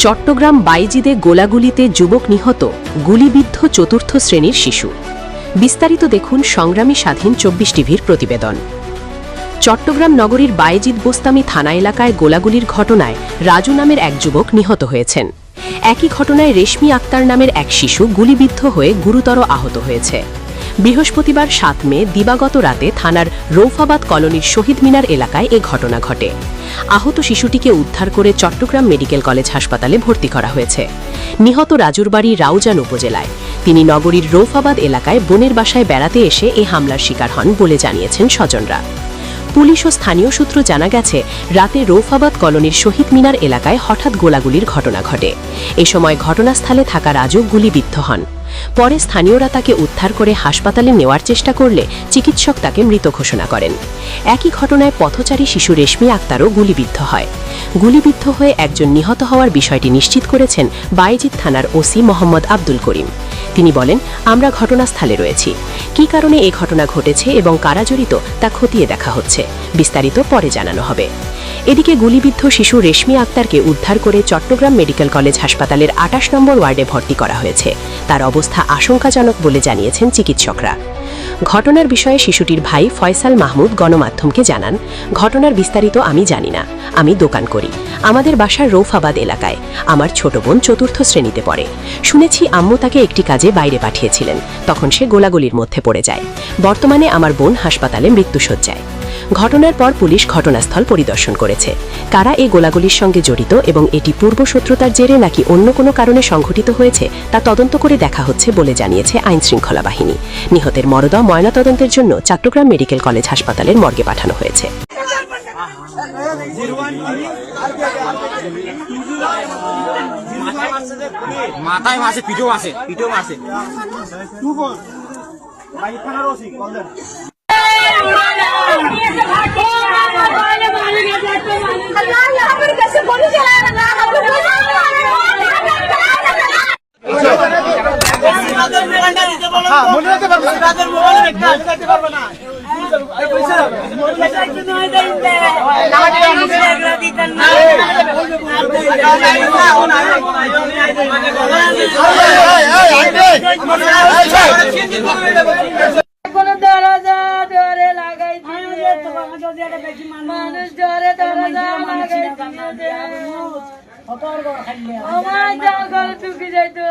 চট্টগ্রাম বাইজিদে গোলাগুলিতে যুবক নিহত, গুলিবিদ্ধ চতুর্থ শ্রেণীর শিশু। বিস্তারিত দেখুন সংগ্রামী স্বাধীন 24 টিভির প্রতিবেদন। চট্টগ্রাম নগরীর বাইজিদ বোস্তামি থানা এলাকায় গোলাগুলির ঘটনায় রাজু নামের এক যুবক নিহত হয়েছেন। একই ঘটনায় রেশমি আক্তার নামের এক শিশু গুলিবিদ্ধ হয়ে গুরুতর আহত হয়েছে। বৃহস্পতিবার 7 মে দিবাগত রাতে থানার রৌফাবাদ কলোনির শহীদ মিনার এলাকায় এ ঘটনা ঘটে। আহত শিশুটিকে উদ্ধার করে চট্টগ্রাম মেডিকেল কলেজ হাসপাতালে ভর্তি করা হয়েছে। নিহত রাজুর বাড়ি রাউজান উপজেলায়। তিনি নগরীর রৌফাবাদ এলাকায় বোনের বাসায় বেড়াতে এসে এ হামলার শিকার হন বলে জানিয়েছেন স্বজনরা। পুলিশ ও স্থানীয় সূত্র জানা গেছে, রাতে রৌফাবাদ কলোনির শহীদ মিনার এলাকায় হঠাৎ গোলাগুলির ঘটনা ঘটে। এ সময় ঘটনাস্থলে থাকা রাজু গুলিবিদ্ধ হন। পরে স্থানীয়রা তাকে উদ্ধার করে হাসপাতালে নেওয়ার চেষ্টা করলে চিকিৎসক তাকে মৃত ঘোষণা করেন। একই ঘটনায় পথচারী শিশু রেশমি আক্তারও গুলিবিদ্ধ হয়। গুলিবিদ্ধ হয়ে একজন নিহত হওয়ার বিষয়টি নিশ্চিত করেছেন বাইজিদ থানার ওসি মোহাম্মদ আব্দুল করিম। তিনি বলেন, আমরা ঘটনাস্থলে রয়েছি। কী কারণে এ ঘটনা ঘটেছে এবং কারা জড়িত তা খতিয়ে দেখা হচ্ছে। বিস্তারিত পরে জানানো হবে। এদিকে গুলিবিদ্ধ শিশু রেশমি আক্তারকে উদ্ধার করে চট্টগ্রাম মেডিকেল কলেজ হাসপাতালের 28 নম্বর ওয়ার্ডে ভর্তি করা হয়েছে। তার অবস্থা আশঙ্কাজনক বলে জানিয়েছেন চিকিৎসকরা। ঘটনার বিষয়ে শিশুটির ভাই ফয়সাল মাহমুদ গণমাধ্যমকে জানান, ঘটনার বিস্তারিত আমি জানি না। আমি দোকান করি। আমাদের বাসার রৌফাবাদ এলাকায়। আমার ছোট বোন 4র্থ শ্রেণীতে পড়ে। শুনেছি আম্মু তাকে একটি কাজে বাইরে পাঠিয়েছিলেন, তখন সে গোলাগুলির মধ্যে পড়ে যায়। বর্তমানে আমার বোন হাসপাতালে মৃত্যুশয্যায়। ঘটনার পর পুলিশ ঘটনাস্থল পরিদর্শন করেছে। কারা এই গোলাগুলির সঙ্গে জড়িত এবং এটি পূর্বশত্রুতার জেরে নাকি অন্য কোনো কারণে সংঘটিত হয়েছে তা তদন্ত করে দেখা হচ্ছে বলে জানিয়েছে আইনশৃঙ্খলা বাহিনী। নিহতের মরদেহ ময়নাতদন্তের জন্য চট্টগ্রাম মেডিকেল কলেজ হাসপাতালের মর্গে পাঠানো হয়েছে। মাথায় মাসে পিঠেও আছে, পিঠেও আছে। মানুষ ডরে আমার জঙ্গল চুকি যাইতো।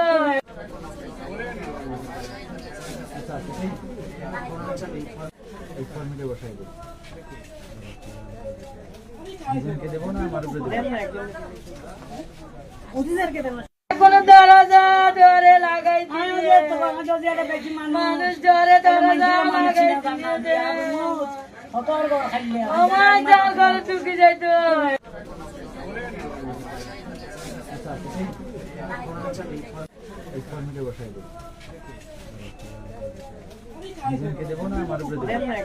কোনো দরজা ডরে লাগাই মানুষ ডরে দরজা লাগাই আমার জঙ্গল চুকি যাইতো। দেবো না আমার উপরে দেবো।